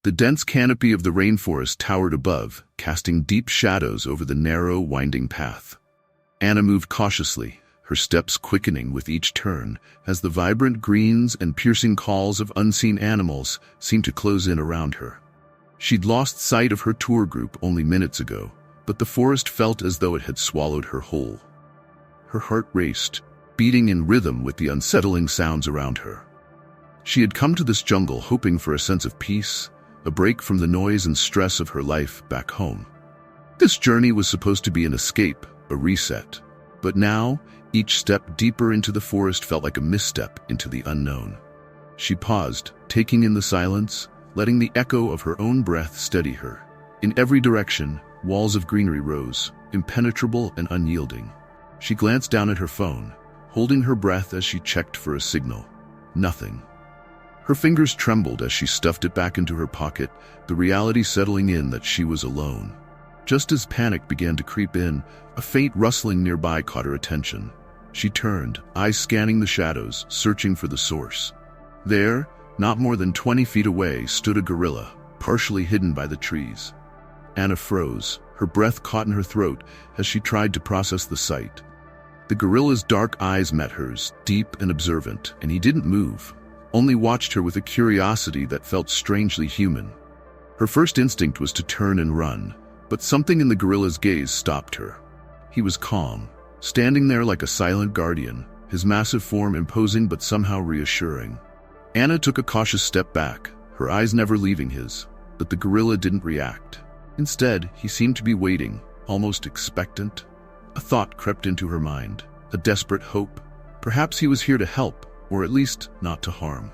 The dense canopy of the rainforest towered above, casting deep shadows over the narrow, winding path. Anna moved cautiously, her steps quickening with each turn, as the vibrant greens and piercing calls of unseen animals seemed to close in around her. She'd lost sight of her tour group only minutes ago, but the forest felt as though it had swallowed her whole. Her heart raced, beating in rhythm with the unsettling sounds around her. She had come to this jungle hoping for a sense of peace, a break from the noise and stress of her life back home. This journey was supposed to be an escape, a reset. But now, each step deeper into the forest felt like a misstep into the unknown. She paused, taking in the silence, letting the echo of her own breath steady her. In every direction, walls of greenery rose, impenetrable and unyielding. She glanced down at her phone, holding her breath as she checked for a signal. Nothing. Her fingers trembled as she stuffed it back into her pocket, the reality settling in that she was alone. Just as panic began to creep in, a faint rustling nearby caught her attention. She turned, eyes scanning the shadows, searching for the source. There, not more than 20 feet away, stood a gorilla, partially hidden by the trees. Anna froze, her breath caught in her throat as she tried to process the sight. The gorilla's dark eyes met hers, deep and observant, and he didn't move, only watched her with a curiosity that felt strangely human. Her first instinct was to turn and run, but something in the gorilla's gaze stopped her. He was calm, standing there like a silent guardian, his massive form imposing but somehow reassuring. Anna took a cautious step back, her eyes never leaving his, but the gorilla didn't react. Instead, he seemed to be waiting, almost expectant. A thought crept into her mind, a desperate hope. Perhaps he was here to help, or at least not to harm.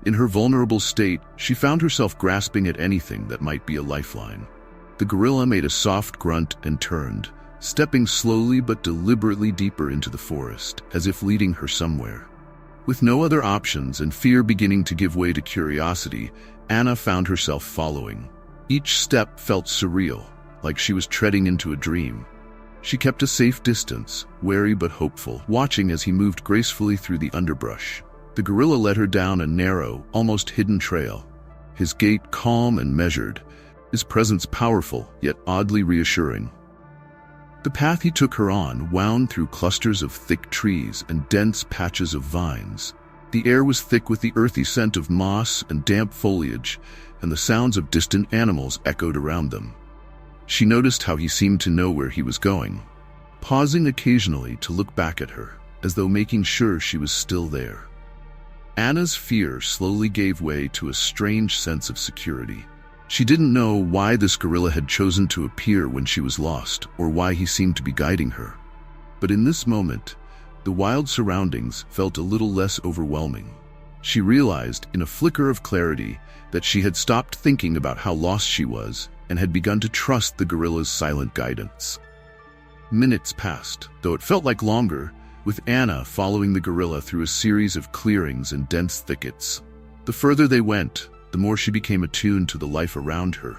In her vulnerable state, she found herself grasping at anything that might be a lifeline. The gorilla made a soft grunt and turned, stepping slowly but deliberately deeper into the forest, as if leading her somewhere. With no other options and fear beginning to give way to curiosity, Anna found herself following. Each step felt surreal, like she was treading into a dream. She kept a safe distance, wary but hopeful, watching as he moved gracefully through the underbrush. The gorilla led her down a narrow, almost hidden trail, his gait calm and measured, his presence powerful yet oddly reassuring. The path he took her on wound through clusters of thick trees and dense patches of vines. The air was thick with the earthy scent of moss and damp foliage, and the sounds of distant animals echoed around them. She noticed how he seemed to know where he was going, pausing occasionally to look back at her, as though making sure she was still there. Anna's fear slowly gave way to a strange sense of security. She didn't know why this gorilla had chosen to appear when she was lost, or why he seemed to be guiding her. But in this moment, the wild surroundings felt a little less overwhelming. She realized, in a flicker of clarity, that she had stopped thinking about how lost she was and had begun to trust the gorilla's silent guidance. Minutes passed, though it felt like longer, with Anna following the gorilla through a series of clearings and dense thickets. The further they went, the more she became attuned to the life around her.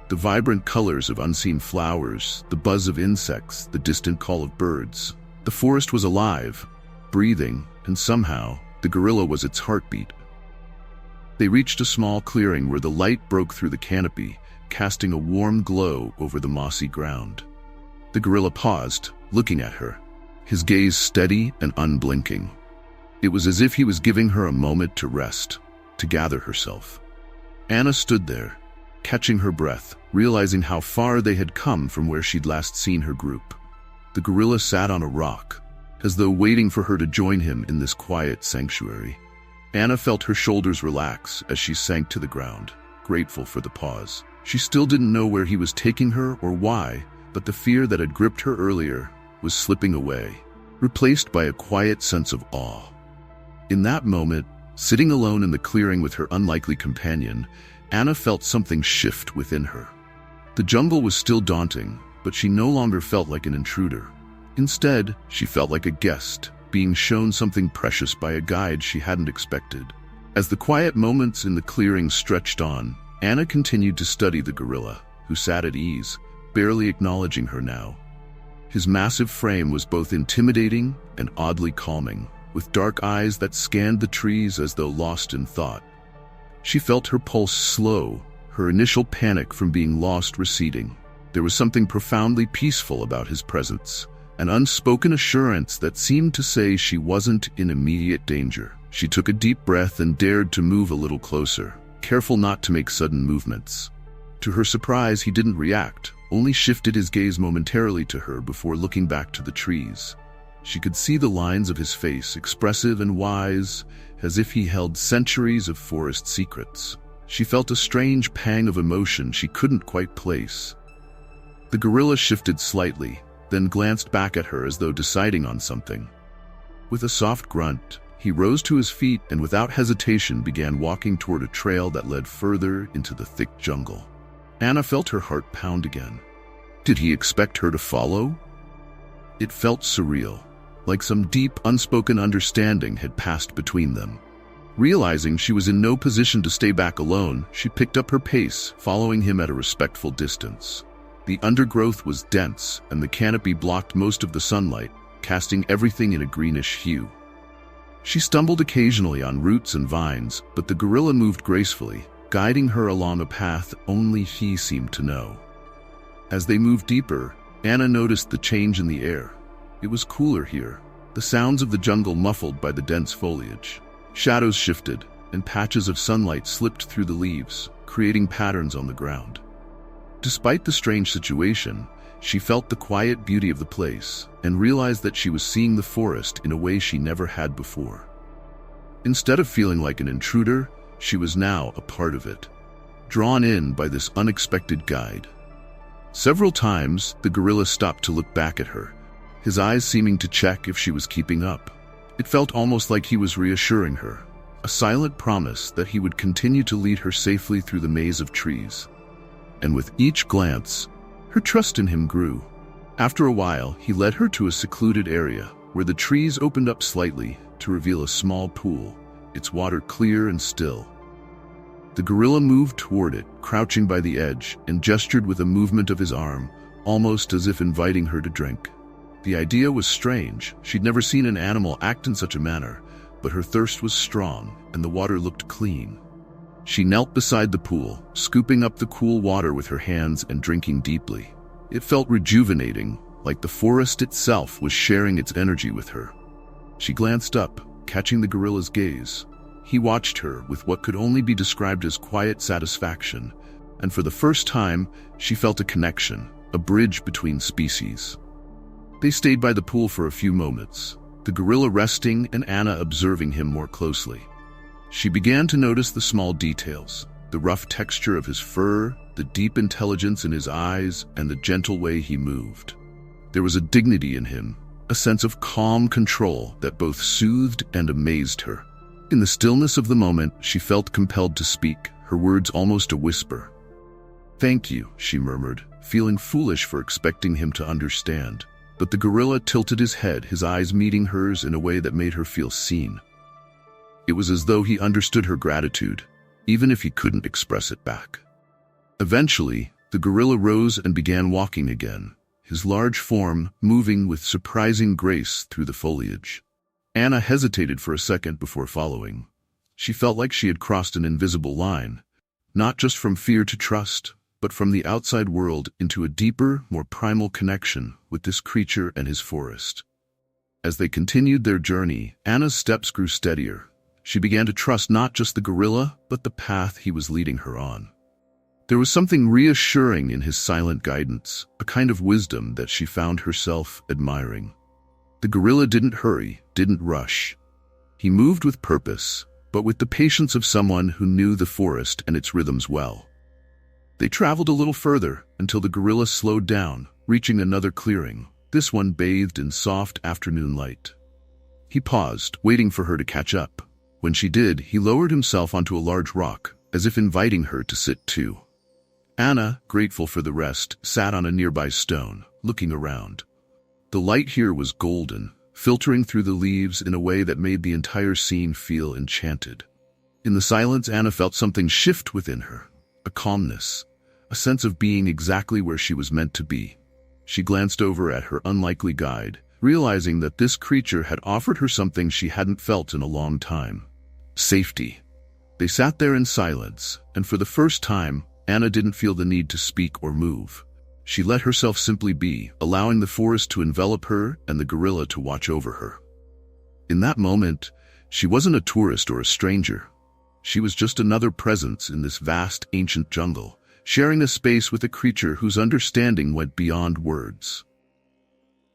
The vibrant colors of unseen flowers, the buzz of insects, the distant call of birds. The forest was alive, breathing, and somehow, the gorilla was its heartbeat. They reached a small clearing where the light broke through the canopy, casting a warm glow over the mossy ground. The gorilla paused, looking at her, his gaze steady and unblinking. It was as if he was giving her a moment to rest, to gather herself. Anna stood there, catching her breath, realizing how far they had come from where she'd last seen her group. The gorilla sat on a rock, as though waiting for her to join him in this quiet sanctuary. Anna felt her shoulders relax as she sank to the ground, grateful for the pause. She still didn't know where he was taking her or why, but the fear that had gripped her earlier was slipping away, replaced by a quiet sense of awe. In that moment, sitting alone in the clearing with her unlikely companion, Anna felt something shift within her. The jungle was still daunting, but she no longer felt like an intruder. Instead, she felt like a guest, being shown something precious by a guide she hadn't expected. As the quiet moments in the clearing stretched on, Anna continued to study the gorilla, who sat at ease, barely acknowledging her now. His massive frame was both intimidating and oddly calming, with dark eyes that scanned the trees as though lost in thought. She felt her pulse slow, her initial panic from being lost receding. There was something profoundly peaceful about his presence, an unspoken assurance that seemed to say she wasn't in immediate danger. She took a deep breath and dared to move a little closer, careful not to make sudden movements. To her surprise, he didn't react, only shifted his gaze momentarily to her before looking back to the trees. She could see the lines of his face, expressive and wise, as if he held centuries of forest secrets. She felt a strange pang of emotion she couldn't quite place. The gorilla shifted slightly, then glanced back at her as though deciding on something. With a soft grunt, he rose to his feet and without hesitation began walking toward a trail that led further into the thick jungle. Anna felt her heart pound again. Did he expect her to follow? It felt surreal, like some deep, unspoken understanding had passed between them. Realizing she was in no position to stay back alone, she picked up her pace, following him at a respectful distance. The undergrowth was dense, and the canopy blocked most of the sunlight, casting everything in a greenish hue. She stumbled occasionally on roots and vines, but the gorilla moved gracefully, guiding her along a path only he seemed to know. As they moved deeper, Anna noticed the change in the air. It was cooler here, the sounds of the jungle muffled by the dense foliage. Shadows shifted, and patches of sunlight slipped through the leaves, creating patterns on the ground. Despite the strange situation, she felt the quiet beauty of the place and realized that she was seeing the forest in a way she never had before. Instead of feeling like an intruder, she was now a part of it, drawn in by this unexpected guide. Several times, the gorilla stopped to look back at her, his eyes seeming to check if she was keeping up. It felt almost like he was reassuring her, a silent promise that he would continue to lead her safely through the maze of trees. And with each glance, her trust in him grew. After a while, he led her to a secluded area where the trees opened up slightly to reveal a small pool, its water clear and still. The gorilla moved toward it, crouching by the edge, and gestured with a movement of his arm, almost as if inviting her to drink. The idea was strange. She'd never seen an animal act in such a manner, but her thirst was strong, and the water looked clean. She knelt beside the pool, scooping up the cool water with her hands and drinking deeply. It felt rejuvenating, like the forest itself was sharing its energy with her. She glanced up, catching the gorilla's gaze. He watched her with what could only be described as quiet satisfaction, and for the first time, she felt a connection, a bridge between species. They stayed by the pool for a few moments, the gorilla resting and Anna observing him more closely. She began to notice the small details, the rough texture of his fur, the deep intelligence in his eyes, and the gentle way he moved. There was a dignity in him, a sense of calm control that both soothed and amazed her. In the stillness of the moment, she felt compelled to speak, her words almost a whisper. "Thank you," she murmured, feeling foolish for expecting him to understand. But the gorilla tilted his head, his eyes meeting hers in a way that made her feel seen. It was as though he understood her gratitude, even if he couldn't express it back. Eventually, the gorilla rose and began walking again, his large form moving with surprising grace through the foliage. Anna hesitated for a second before following. She felt like she had crossed an invisible line, not just from fear to trust, but from the outside world into a deeper, more primal connection with this creature and his forest. As they continued their journey, Anna's steps grew steadier. She began to trust not just the gorilla, but the path he was leading her on. There was something reassuring in his silent guidance, a kind of wisdom that she found herself admiring. The gorilla didn't hurry, didn't rush. He moved with purpose, but with the patience of someone who knew the forest and its rhythms well. They traveled a little further until the gorilla slowed down, reaching another clearing, this one bathed in soft afternoon light. He paused, waiting for her to catch up. When she did, he lowered himself onto a large rock, as if inviting her to sit too. Anna, grateful for the rest, sat on a nearby stone, looking around. The light here was golden, filtering through the leaves in a way that made the entire scene feel enchanted. In the silence, Anna felt something shift within her, a calmness, a sense of being exactly where she was meant to be. She glanced over at her unlikely guide, realizing that this creature had offered her something she hadn't felt in a long time: safety. They sat there in silence, and for the first time, Anna didn't feel the need to speak or move. She let herself simply be, allowing the forest to envelop her and the gorilla to watch over her. In that moment, she wasn't a tourist or a stranger. She was just another presence in this vast, ancient jungle, sharing a space with a creature whose understanding went beyond words.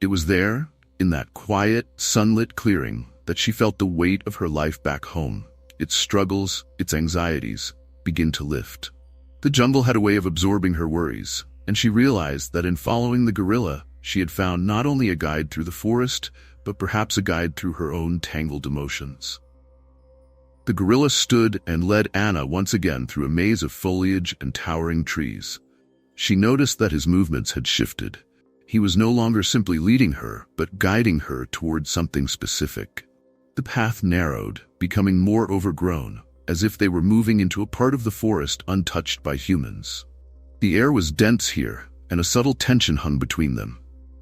It was there, in that quiet, sunlit clearing, that she felt the weight of her life back home. Its struggles, its anxieties, begin to lift. The jungle had a way of absorbing her worries, and she realized that in following the gorilla, she had found not only a guide through the forest, but perhaps a guide through her own tangled emotions. The gorilla stood and led Anna once again through a maze of foliage and towering trees. She noticed that his movements had shifted. He was no longer simply leading her, but guiding her towards something specific. The path narrowed, becoming more overgrown, as if they were moving into a part of the forest untouched by humans. The air was dense here, and a subtle tension hung between them.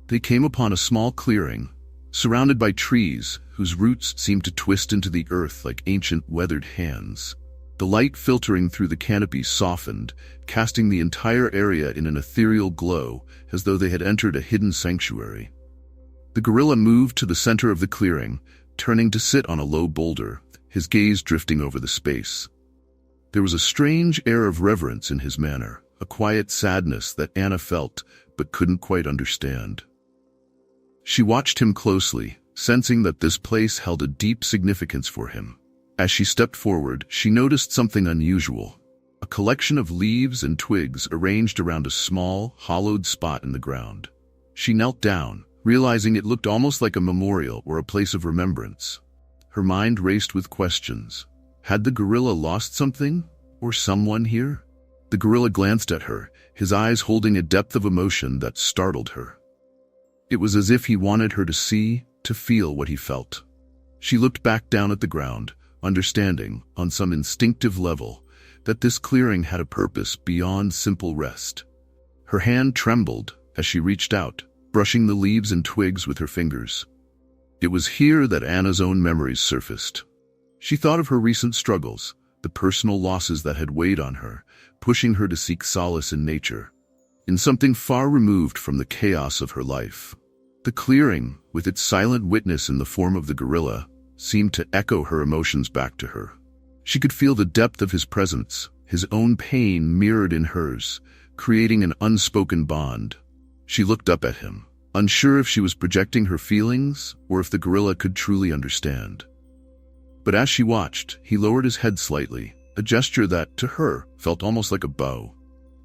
They came upon a small clearing, surrounded by trees whose roots seemed to twist into the earth like ancient weathered hands. The light filtering through the canopy softened, casting the entire area in an ethereal glow, as though they had entered a hidden sanctuary. The gorilla moved to the center of the clearing, turning to sit on a low boulder, his gaze drifting over the space. There was a strange air of reverence in his manner, a quiet sadness that Anna felt but couldn't quite understand. She watched him closely, sensing that this place held a deep significance for him. As she stepped forward, she noticed something unusual. A collection of leaves and twigs arranged around a small, hollowed spot in the ground. She knelt down, realizing it looked almost like a memorial or a place of remembrance. Her mind raced with questions. Had the gorilla lost something, or someone here? The gorilla glanced at her, his eyes holding a depth of emotion that startled her. It was as if he wanted her to see, to feel what he felt. She looked back down at the ground, understanding, on some instinctive level, that this clearing had a purpose beyond simple rest. Her hand trembled as she reached out, brushing the leaves and twigs with her fingers. It was here that Anna's own memories surfaced. She thought of her recent struggles, the personal losses that had weighed on her, pushing her to seek solace in nature, in something far removed from the chaos of her life. The clearing, with its silent witness in the form of the gorilla, seemed to echo her emotions back to her. She could feel the depth of his presence, his own pain mirrored in hers, creating an unspoken bond. She looked up at him, unsure if she was projecting her feelings or if the gorilla could truly understand. But as she watched, he lowered his head slightly, a gesture that, to her, felt almost like a bow.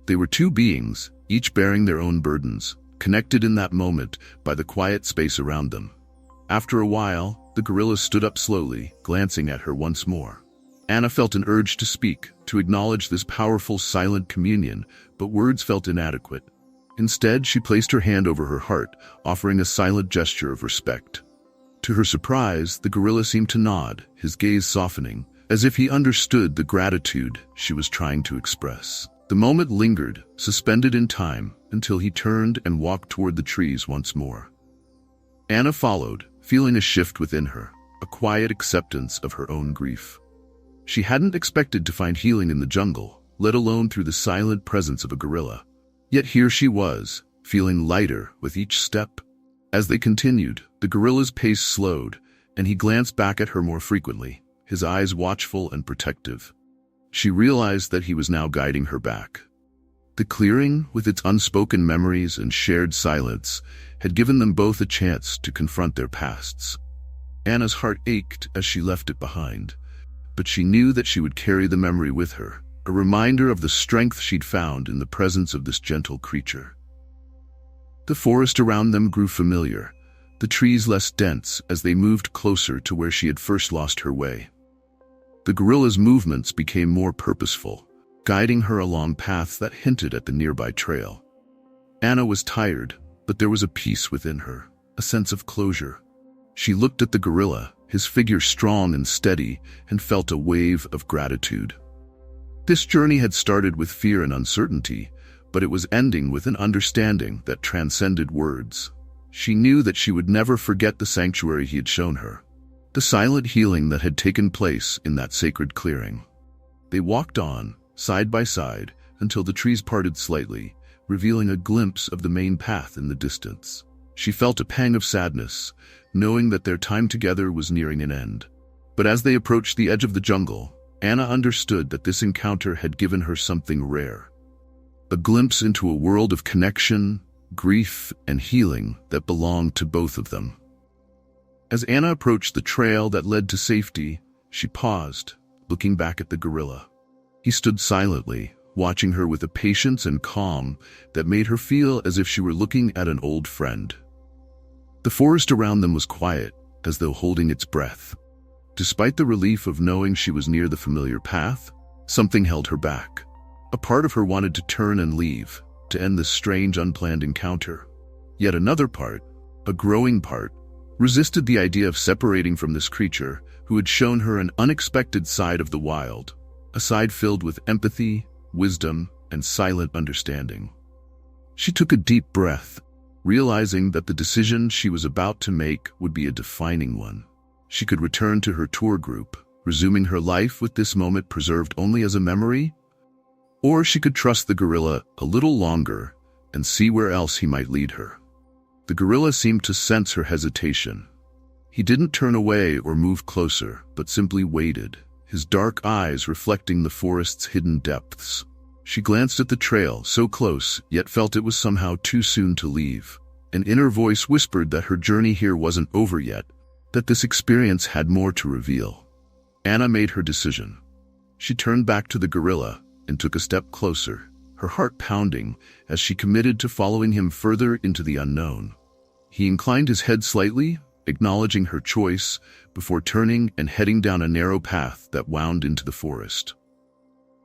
They were two beings, each bearing their own burdens, connected in that moment by the quiet space around them. After a while, the gorilla stood up slowly, glancing at her once more. Anna felt an urge to speak, to acknowledge this powerful silent communion, but words felt inadequate. Instead, she placed her hand over her heart, offering a silent gesture of respect. To her surprise, the gorilla seemed to nod, his gaze softening, as if he understood the gratitude she was trying to express. The moment lingered, suspended in time, until he turned and walked toward the trees once more. Anna followed, feeling a shift within her, a quiet acceptance of her own grief. She hadn't expected to find healing in the jungle, let alone through the silent presence of a gorilla. Yet here she was, feeling lighter with each step. As they continued, the gorilla's pace slowed, and he glanced back at her more frequently, his eyes watchful and protective. She realized that he was now guiding her back. The clearing, with its unspoken memories and shared silence, had given them both a chance to confront their pasts. Anna's heart ached as she left it behind, but she knew that she would carry the memory with her, a reminder of the strength she'd found in the presence of this gentle creature. The forest around them grew familiar, the trees less dense as they moved closer to where she had first lost her way. The gorilla's movements became more purposeful, guiding her along paths that hinted at the nearby trail. Anna was tired, but there was a peace within her, a sense of closure. She looked at the gorilla, his figure strong and steady, and felt a wave of gratitude. This journey had started with fear and uncertainty, but it was ending with an understanding that transcended words. She knew that she would never forget the sanctuary he had shown her, the silent healing that had taken place in that sacred clearing. They walked on, side by side, until the trees parted slightly, revealing a glimpse of the main path in the distance. She felt a pang of sadness, knowing that their time together was nearing an end. But as they approached the edge of the jungle, Anna understood that this encounter had given her something rare. A glimpse into a world of connection, grief, and healing that belonged to both of them. As Anna approached the trail that led to safety, she paused, looking back at the gorilla. He stood silently, watching her with a patience and calm that made her feel as if she were looking at an old friend. The forest around them was quiet, as though holding its breath. Despite the relief of knowing she was near the familiar path, something held her back. A part of her wanted to turn and leave, to end this strange, unplanned encounter. Yet another part, a growing part, resisted the idea of separating from this creature who had shown her an unexpected side of the wild, a side filled with empathy, wisdom, and silent understanding. She took a deep breath, realizing that the decision she was about to make would be a defining one. She could return to her tour group, resuming her life with this moment preserved only as a memory, or she could trust the gorilla a little longer and see where else he might lead her. The gorilla seemed to sense her hesitation. He didn't turn away or move closer, but simply waited, his dark eyes reflecting the forest's hidden depths. She glanced at the trail, so close, yet felt it was somehow too soon to leave. An inner voice whispered that her journey here wasn't over yet, that this experience had more to reveal. Anna made her decision. She turned back to the gorilla and took a step closer, her heart pounding as she committed to following him further into the unknown. He inclined his head slightly, acknowledging her choice, before turning and heading down a narrow path that wound into the forest.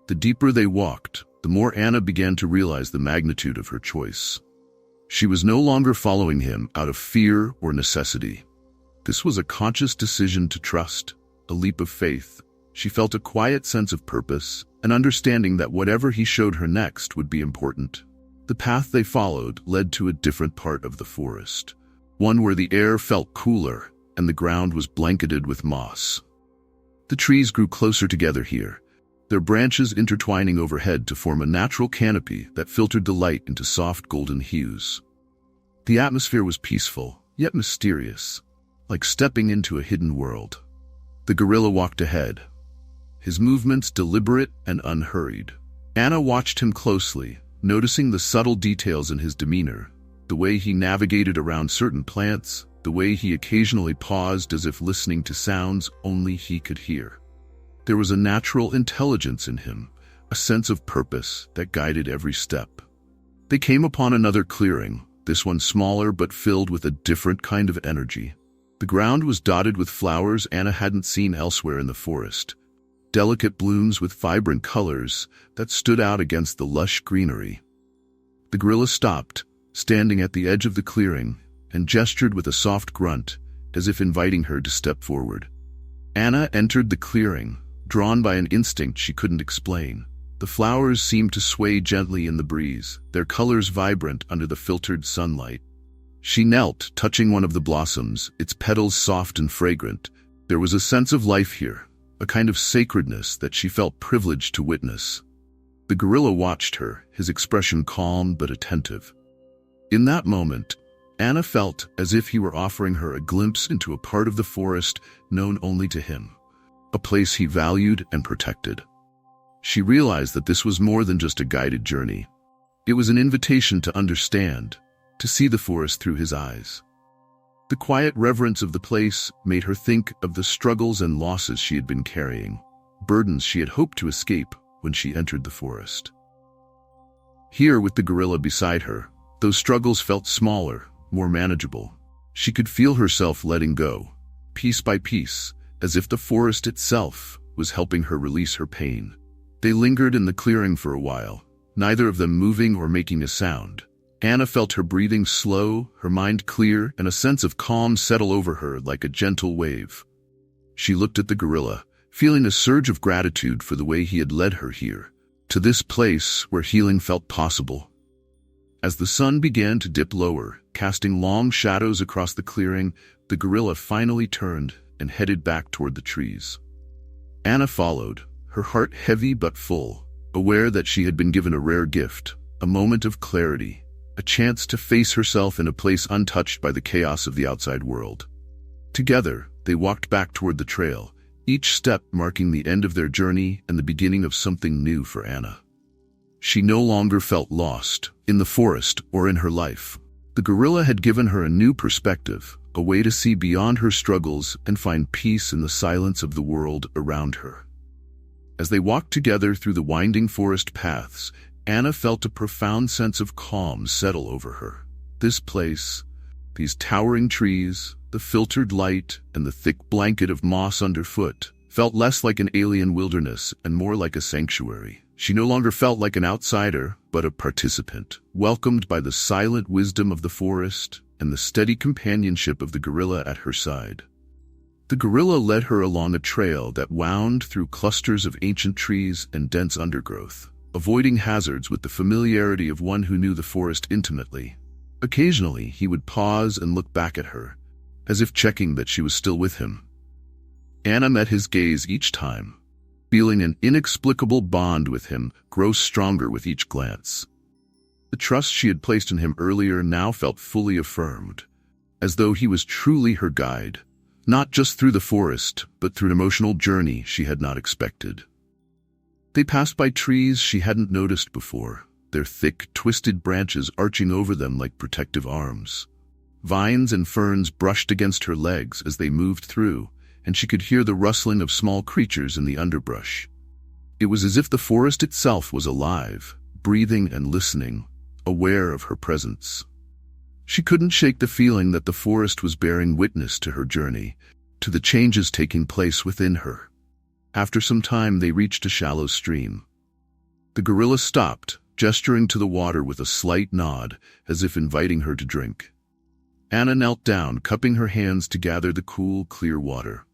The deeper they walked, the more Anna began to realize the magnitude of her choice. She was no longer following him out of fear or necessity. This was a conscious decision to trust, a leap of faith. She felt a quiet sense of purpose, an understanding that whatever he showed her next would be important. The path they followed led to a different part of the forest, one where the air felt cooler and the ground was blanketed with moss. The trees grew closer together here, their branches intertwining overhead to form a natural canopy that filtered the light into soft golden hues. The atmosphere was peaceful, yet mysterious, like stepping into a hidden world. The gorilla walked ahead, his movements deliberate and unhurried. Anna watched him closely, noticing the subtle details in his demeanor, the way he navigated around certain plants, the way he occasionally paused as if listening to sounds only he could hear. There was a natural intelligence in him, a sense of purpose that guided every step. They came upon another clearing, this one smaller but filled with a different kind of energy. The ground was dotted with flowers Anna hadn't seen elsewhere in the forest, delicate blooms with vibrant colors that stood out against the lush greenery. The gorilla stopped, standing at the edge of the clearing, and gestured with a soft grunt, as if inviting her to step forward. Anna entered the clearing, drawn by an instinct she couldn't explain. The flowers seemed to sway gently in the breeze, their colors vibrant under the filtered sunlight. She knelt, touching one of the blossoms, its petals soft and fragrant. There was a sense of life here, a kind of sacredness that she felt privileged to witness. The gorilla watched her, his expression calm but attentive. In that moment, Anna felt as if he were offering her a glimpse into a part of the forest known only to him, a place he valued and protected. She realized that this was more than just a guided journey. It was an invitation to understand, to see the forest through his eyes. The quiet reverence of the place made her think of the struggles and losses she had been carrying, burdens she had hoped to escape when she entered the forest. Here, with the gorilla beside her, those struggles felt smaller, more manageable. She could feel herself letting go, piece by piece, as if the forest itself was helping her release her pain. They lingered in the clearing for a while, neither of them moving or making a sound. Anna felt her breathing slow, her mind clear, and a sense of calm settle over her like a gentle wave. She looked at the gorilla, feeling a surge of gratitude for the way he had led her here, to this place where healing felt possible. As the sun began to dip lower, casting long shadows across the clearing, the gorilla finally turned and headed back toward the trees. Anna followed, her heart heavy but full, aware that she had been given a rare gift, a moment of clarity, a chance to face herself in a place untouched by the chaos of the outside world. Together, they walked back toward the trail, each step marking the end of their journey and the beginning of something new for Anna. She no longer felt lost, in the forest or in her life. The gorilla had given her a new perspective, a way to see beyond her struggles and find peace in the silence of the world around her. As they walked together through the winding forest paths, Anna felt a profound sense of calm settle over her. This place, these towering trees, the filtered light, and the thick blanket of moss underfoot, felt less like an alien wilderness and more like a sanctuary. She no longer felt like an outsider, but a participant, welcomed by the silent wisdom of the forest and the steady companionship of the gorilla at her side. The gorilla led her along a trail that wound through clusters of ancient trees and dense undergrowth, avoiding hazards with the familiarity of one who knew the forest intimately. Occasionally, he would pause and look back at her, as if checking that she was still with him. Anna met his gaze each time, feeling an inexplicable bond with him grow stronger with each glance. The trust she had placed in him earlier now felt fully affirmed, as though he was truly her guide, not just through the forest, but through an emotional journey she had not expected. They passed by trees she hadn't noticed before, their thick, twisted branches arching over them like protective arms. Vines and ferns brushed against her legs as they moved through, and she could hear the rustling of small creatures in the underbrush. It was as if the forest itself was alive, breathing and listening, aware of her presence. She couldn't shake the feeling that the forest was bearing witness to her journey, to the changes taking place within her. After some time, they reached a shallow stream. The gorilla stopped, gesturing to the water with a slight nod, as if inviting her to drink. Anna knelt down, cupping her hands to gather the cool, clear water.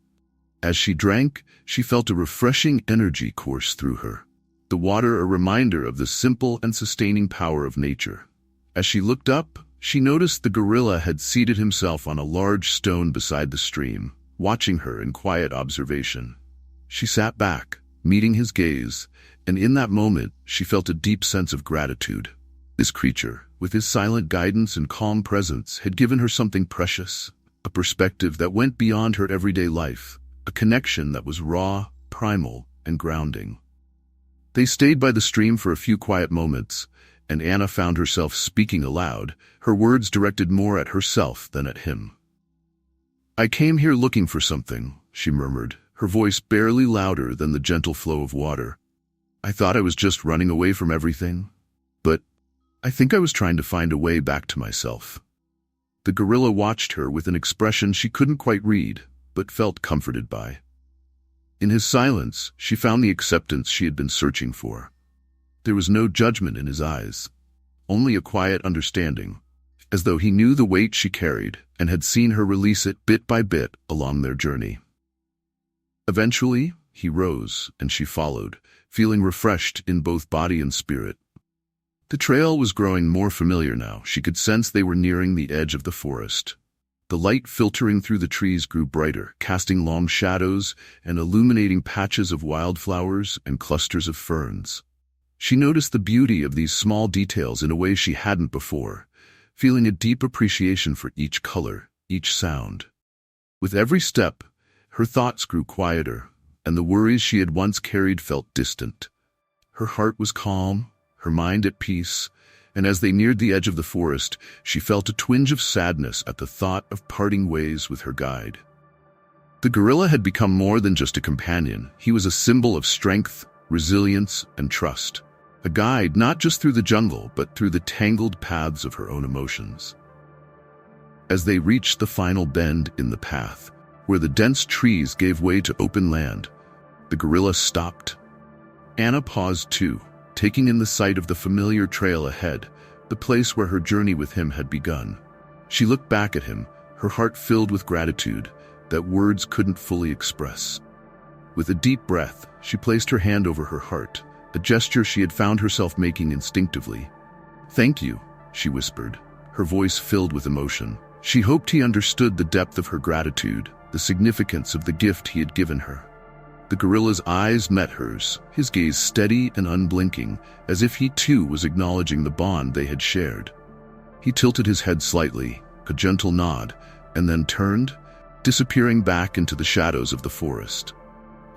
As she drank, she felt a refreshing energy course through her, the water a reminder of the simple and sustaining power of nature. As she looked up, she noticed the gorilla had seated himself on a large stone beside the stream, watching her in quiet observation. She sat back, meeting his gaze, and in that moment she felt a deep sense of gratitude. This creature, with his silent guidance and calm presence, had given her something precious, a perspective that went beyond her everyday life, a connection that was raw, primal, and grounding. They stayed by the stream for a few quiet moments, and Anna found herself speaking aloud, her words directed more at herself than at him. "I came here looking for something," she murmured, her voice barely louder than the gentle flow of water. "I thought I was just running away from everything, but I think I was trying to find a way back to myself." The gorilla watched her with an expression she couldn't quite read, but felt comforted by. In his silence, she found the acceptance she had been searching for. There was no judgment in his eyes, only a quiet understanding, as though he knew the weight she carried and had seen her release it bit by bit along their journey. Eventually, he rose, and she followed, feeling refreshed in both body and spirit. The trail was growing more familiar now. She could sense they were nearing the edge of the forest. The light filtering through the trees grew brighter, casting long shadows and illuminating patches of wildflowers and clusters of ferns. She noticed the beauty of these small details in a way she hadn't before, feeling a deep appreciation for each color, each sound. With every step, her thoughts grew quieter, and the worries she had once carried felt distant. Her heart was calm, her mind at peace, and as they neared the edge of the forest, she felt a twinge of sadness at the thought of parting ways with her guide. The gorilla had become more than just a companion. He was a symbol of strength, resilience, and trust. A guide not just through the jungle, but through the tangled paths of her own emotions. As they reached the final bend in the path, where the dense trees gave way to open land, the gorilla stopped. Anna paused too, taking in the sight of the familiar trail ahead, the place where her journey with him had begun. She looked back at him, her heart filled with gratitude that words couldn't fully express. With a deep breath, she placed her hand over her heart, a gesture she had found herself making instinctively. "Thank you," she whispered, her voice filled with emotion. She hoped he understood the depth of her gratitude, the significance of the gift he had given her. The gorilla's eyes met hers, his gaze steady and unblinking, as if he too was acknowledging the bond they had shared. He tilted his head slightly, a gentle nod, and then turned, disappearing back into the shadows of the forest.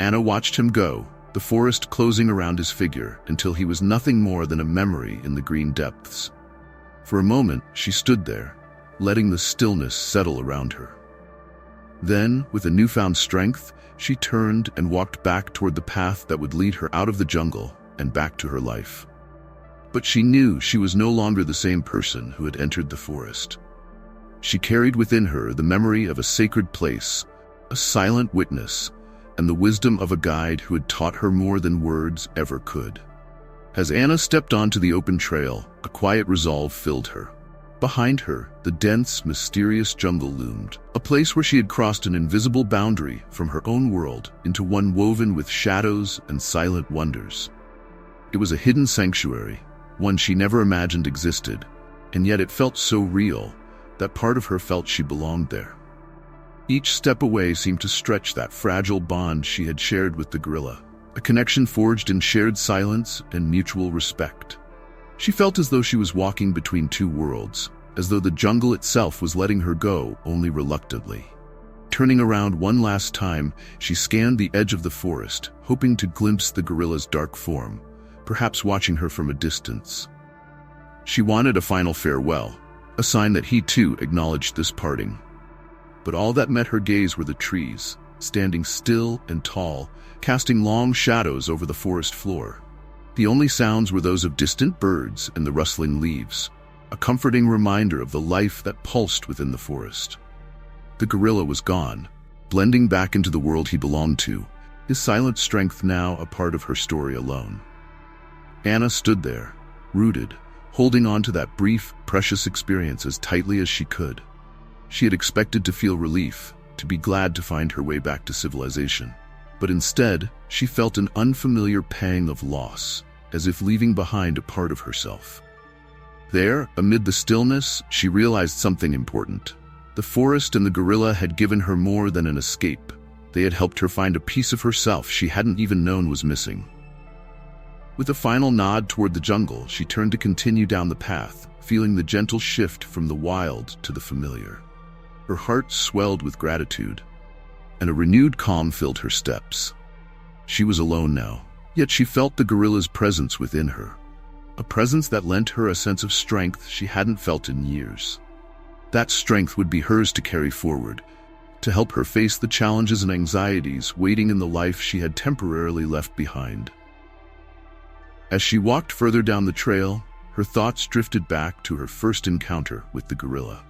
Anna watched him go, the forest closing around his figure until he was nothing more than a memory in the green depths. For a moment, she stood there, letting the stillness settle around her. Then, with a newfound strength, she turned and walked back toward the path that would lead her out of the jungle and back to her life. But she knew she was no longer the same person who had entered the forest. She carried within her the memory of a sacred place, a silent witness, and the wisdom of a guide who had taught her more than words ever could. As Anna stepped onto the open trail, a quiet resolve filled her. Behind her, the dense, mysterious jungle loomed, a place where she had crossed an invisible boundary from her own world into one woven with shadows and silent wonders. It was a hidden sanctuary, one she never imagined existed, and yet it felt so real that part of her felt she belonged there. Each step away seemed to stretch that fragile bond she had shared with the gorilla, a connection forged in shared silence and mutual respect. She felt as though she was walking between two worlds, as though the jungle itself was letting her go only reluctantly. Turning around one last time, she scanned the edge of the forest, hoping to glimpse the gorilla's dark form, perhaps watching her from a distance. She wanted a final farewell, a sign that he too acknowledged this parting. But all that met her gaze were the trees, standing still and tall, casting long shadows over the forest floor. The only sounds were those of distant birds and the rustling leaves, a comforting reminder of the life that pulsed within the forest. The gorilla was gone, blending back into the world he belonged to, his silent strength now a part of her story alone. Anna stood there, rooted, holding on to that brief, precious experience as tightly as she could. She had expected to feel relief, to be glad to find her way back to civilization. But instead, she felt an unfamiliar pang of loss, as if leaving behind a part of herself. There, amid the stillness, she realized something important. The forest and the gorilla had given her more than an escape. They had helped her find a piece of herself she hadn't even known was missing. With a final nod toward the jungle, she turned to continue down the path, feeling the gentle shift from the wild to the familiar. Her heart swelled with gratitude, and a renewed calm filled her steps. She was alone now, yet she felt the gorilla's presence within her, a presence that lent her a sense of strength she hadn't felt in years. That strength would be hers to carry forward, to help her face the challenges and anxieties waiting in the life she had temporarily left behind. As she walked further down the trail, her thoughts drifted back to her first encounter with the gorilla.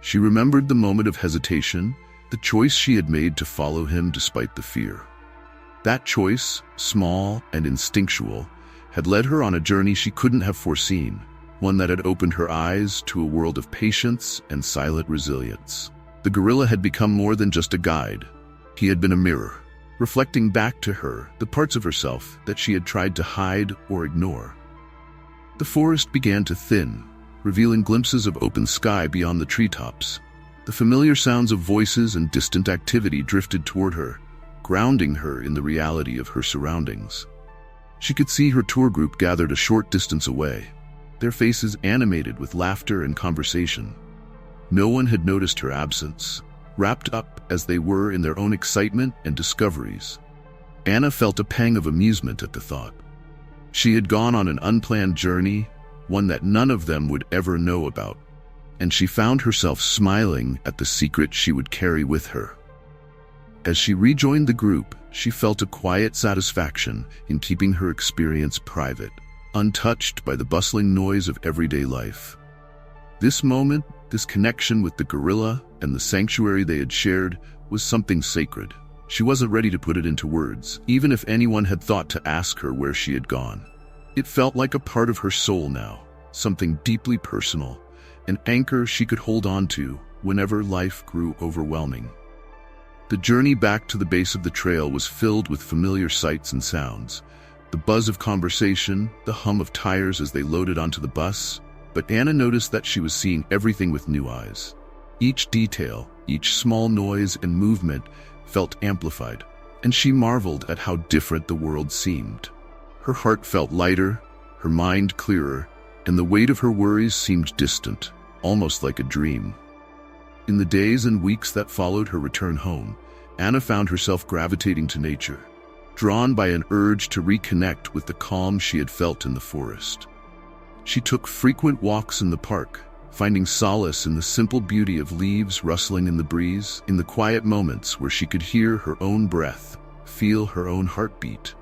She remembered the moment of hesitation, the choice she had made to follow him despite the fear. That choice, small and instinctual, had led her on a journey she couldn't have foreseen, one that had opened her eyes to a world of patience and silent resilience. The gorilla had become more than just a guide. He had been a mirror, reflecting back to her the parts of herself that she had tried to hide or ignore. The forest began to thin, revealing glimpses of open sky beyond the treetops. The familiar sounds of voices and distant activity drifted toward her, grounding her in the reality of her surroundings. She could see her tour group gathered a short distance away, their faces animated with laughter and conversation. No one had noticed her absence, wrapped up as they were in their own excitement and discoveries. Anna felt a pang of amusement at the thought. She had gone on an unplanned journey, one that none of them would ever know about, and she found herself smiling at the secret she would carry with her. As she rejoined the group, she felt a quiet satisfaction in keeping her experience private, untouched by the bustling noise of everyday life. This moment, this connection with the gorilla and the sanctuary they had shared, was something sacred. She wasn't ready to put it into words, even if anyone had thought to ask her where she had gone. It felt like a part of her soul now, something deeply personal, an anchor she could hold on to whenever life grew overwhelming. The journey back to the base of the trail was filled with familiar sights and sounds, the buzz of conversation, the hum of tires as they loaded onto the bus, but Anna noticed that she was seeing everything with new eyes. Each detail, each small noise and movement felt amplified, and she marveled at how different the world seemed. Her heart felt lighter, her mind clearer, and the weight of her worries seemed distant, almost like a dream. In the days and weeks that followed her return home, Anna found herself gravitating to nature, drawn by an urge to reconnect with the calm she had felt in the forest. She took frequent walks in the park, finding solace in the simple beauty of leaves rustling in the breeze, in the quiet moments where she could hear her own breath, feel her own heartbeat.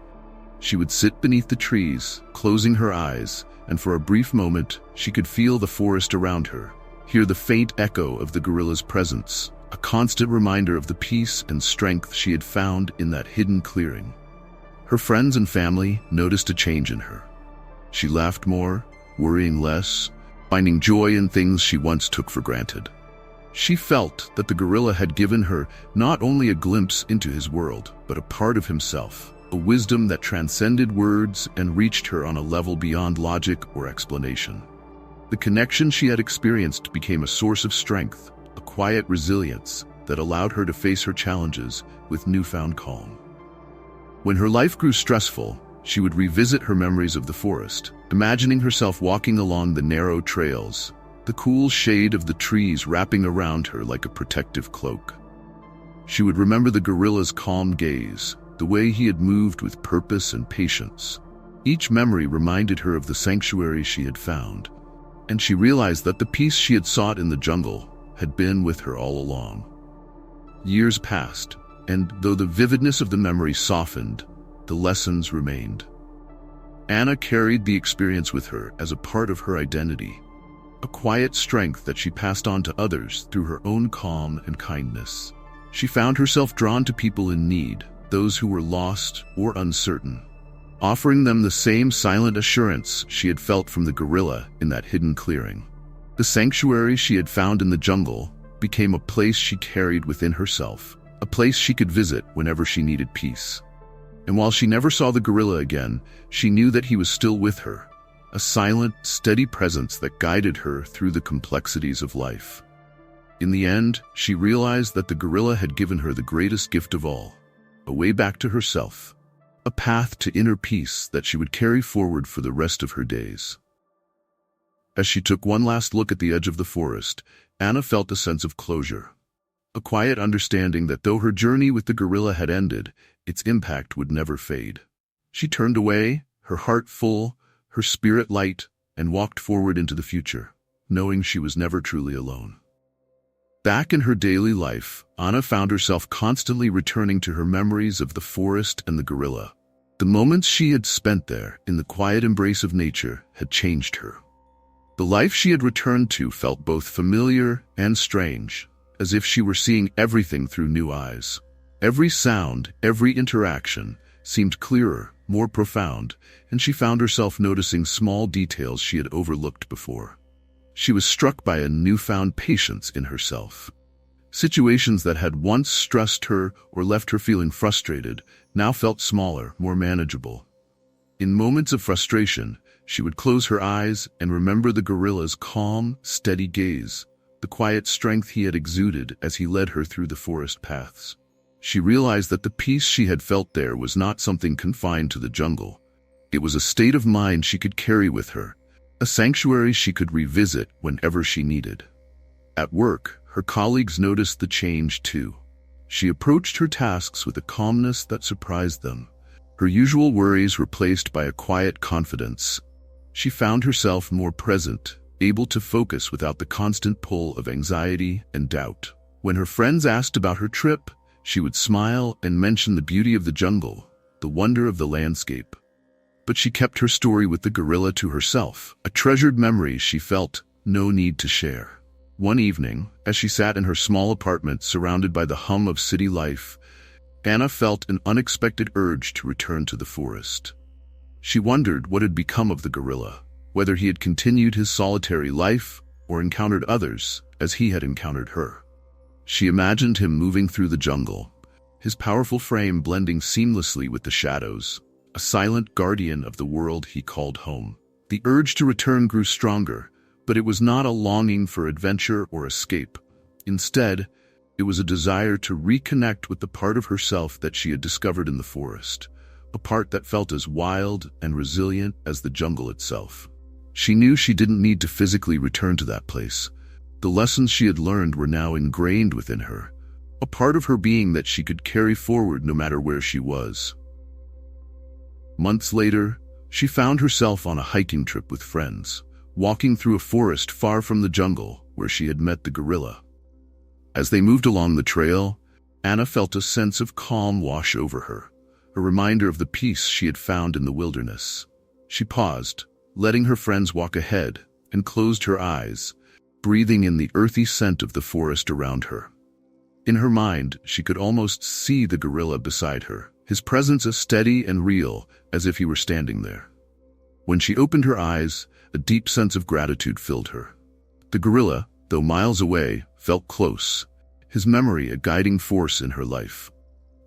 She would sit beneath the trees, closing her eyes, and for a brief moment she could feel the forest around her, hear the faint echo of the gorilla's presence, a constant reminder of the peace and strength she had found in that hidden clearing. Her friends and family noticed a change in her. She laughed more, worrying less, finding joy in things she once took for granted. She felt that the gorilla had given her not only a glimpse into his world, but a part of himself, a wisdom that transcended words and reached her on a level beyond logic or explanation. The connection she had experienced became a source of strength, a quiet resilience that allowed her to face her challenges with newfound calm. When her life grew stressful, she would revisit her memories of the forest, imagining herself walking along the narrow trails, the cool shade of the trees wrapping around her like a protective cloak. She would remember the gorilla's calm gaze, the way he had moved with purpose and patience. Each memory reminded her of the sanctuary she had found, and she realized that the peace she had sought in the jungle had been with her all along. Years passed, and though the vividness of the memory softened, the lessons remained. Anna carried the experience with her as a part of her identity, a quiet strength that she passed on to others through her own calm and kindness. She found herself drawn to people in need, those who were lost or uncertain, offering them the same silent assurance she had felt from the gorilla in that hidden clearing. The sanctuary she had found in the jungle became a place she carried within herself, a place she could visit whenever she needed peace. And while she never saw the gorilla again, she knew that he was still with her, a silent, steady presence that guided her through the complexities of life. In the end, she realized that the gorilla had given her the greatest gift of all, a way back to herself, a path to inner peace that she would carry forward for the rest of her days. As she took one last look at the edge of the forest, Anna felt a sense of closure, a quiet understanding that though her journey with the gorilla had ended, its impact would never fade. She turned away, her heart full, her spirit light, and walked forward into the future, knowing she was never truly alone. Back in her daily life, Anna found herself constantly returning to her memories of the forest and the gorilla. The moments she had spent there, in the quiet embrace of nature, had changed her. The life she had returned to felt both familiar and strange, as if she were seeing everything through new eyes. Every sound, every interaction, seemed clearer, more profound, and she found herself noticing small details she had overlooked before. She was struck by a newfound patience in herself. Situations that had once stressed her or left her feeling frustrated now felt smaller, more manageable. In moments of frustration, she would close her eyes and remember the gorilla's calm, steady gaze, the quiet strength he had exuded as he led her through the forest paths. She realized that the peace she had felt there was not something confined to the jungle. It was a state of mind she could carry with her, a sanctuary she could revisit whenever she needed. At work, her colleagues noticed the change too. She approached her tasks with a calmness that surprised them, her usual worries replaced by a quiet confidence. She found herself more present, able to focus without the constant pull of anxiety and doubt. When her friends asked about her trip, she would smile and mention the beauty of the jungle, the wonder of the landscape. But she kept her story with the gorilla to herself, a treasured memory she felt no need to share. One evening, as she sat in her small apartment surrounded by the hum of city life, Anna felt an unexpected urge to return to the forest. She wondered what had become of the gorilla, whether he had continued his solitary life or encountered others as he had encountered her. She imagined him moving through the jungle, his powerful frame blending seamlessly with the shadows, a silent guardian of the world he called home. The urge to return grew stronger, but it was not a longing for adventure or escape. Instead, It was a desire to reconnect with the part of herself that she had discovered in the forest, a part that felt as wild and resilient as the jungle itself. She knew she didn't need to physically return to that place. The lessons she had learned were now ingrained within her, a part of her being that she could carry forward no matter where she was. Months later, she found herself on a hiking trip with friends, walking through a forest far from the jungle where she had met the gorilla. As they moved along the trail, Anna felt a sense of calm wash over her, a reminder of the peace she had found in the wilderness. She paused, letting her friends walk ahead, and closed her eyes, breathing in the earthy scent of the forest around her. In her mind, she could almost see the gorilla beside her, his presence as steady and real as if he were standing there. When she opened her eyes, a deep sense of gratitude filled her. The gorilla, though miles away, felt close, his memory a guiding force in her life.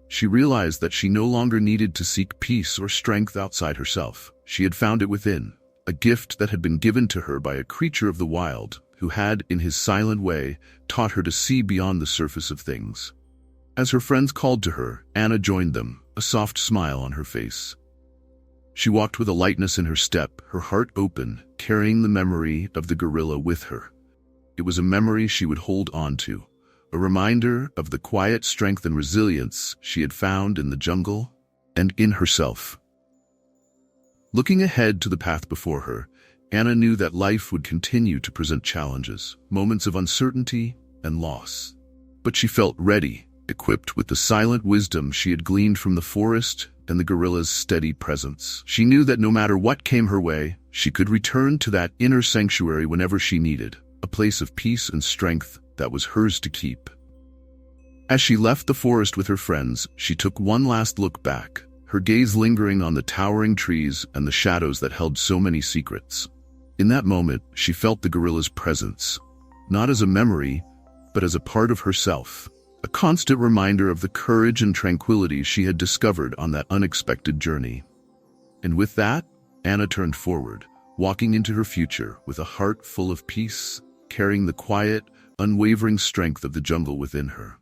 She realized that she no longer needed to seek peace or strength outside herself. She had found it within, a gift that had been given to her by a creature of the wild who had, in his silent way, taught her to see beyond the surface of things. As her friends called to her, Anna joined them, a soft smile on her face. She walked with a lightness in her step, her heart open, carrying the memory of the gorilla with her. It was a memory she would hold on to, a reminder of the quiet strength and resilience she had found in the jungle and in herself. Looking ahead to the path before her, Anna knew that life would continue to present challenges, moments of uncertainty and loss. But she felt ready, equipped with the silent wisdom she had gleaned from the forest and the gorilla's steady presence. She knew that no matter what came her way, she could return to that inner sanctuary whenever she needed, a place of peace and strength that was hers to keep. As she left the forest with her friends, she took one last look back, her gaze lingering on the towering trees and the shadows that held so many secrets. In that moment, she felt the gorilla's presence, not as a memory, but as a part of herself, a constant reminder of the courage and tranquility she had discovered on that unexpected journey. And with that, Anna turned forward, walking into her future with a heart full of peace, carrying the quiet, unwavering strength of the jungle within her.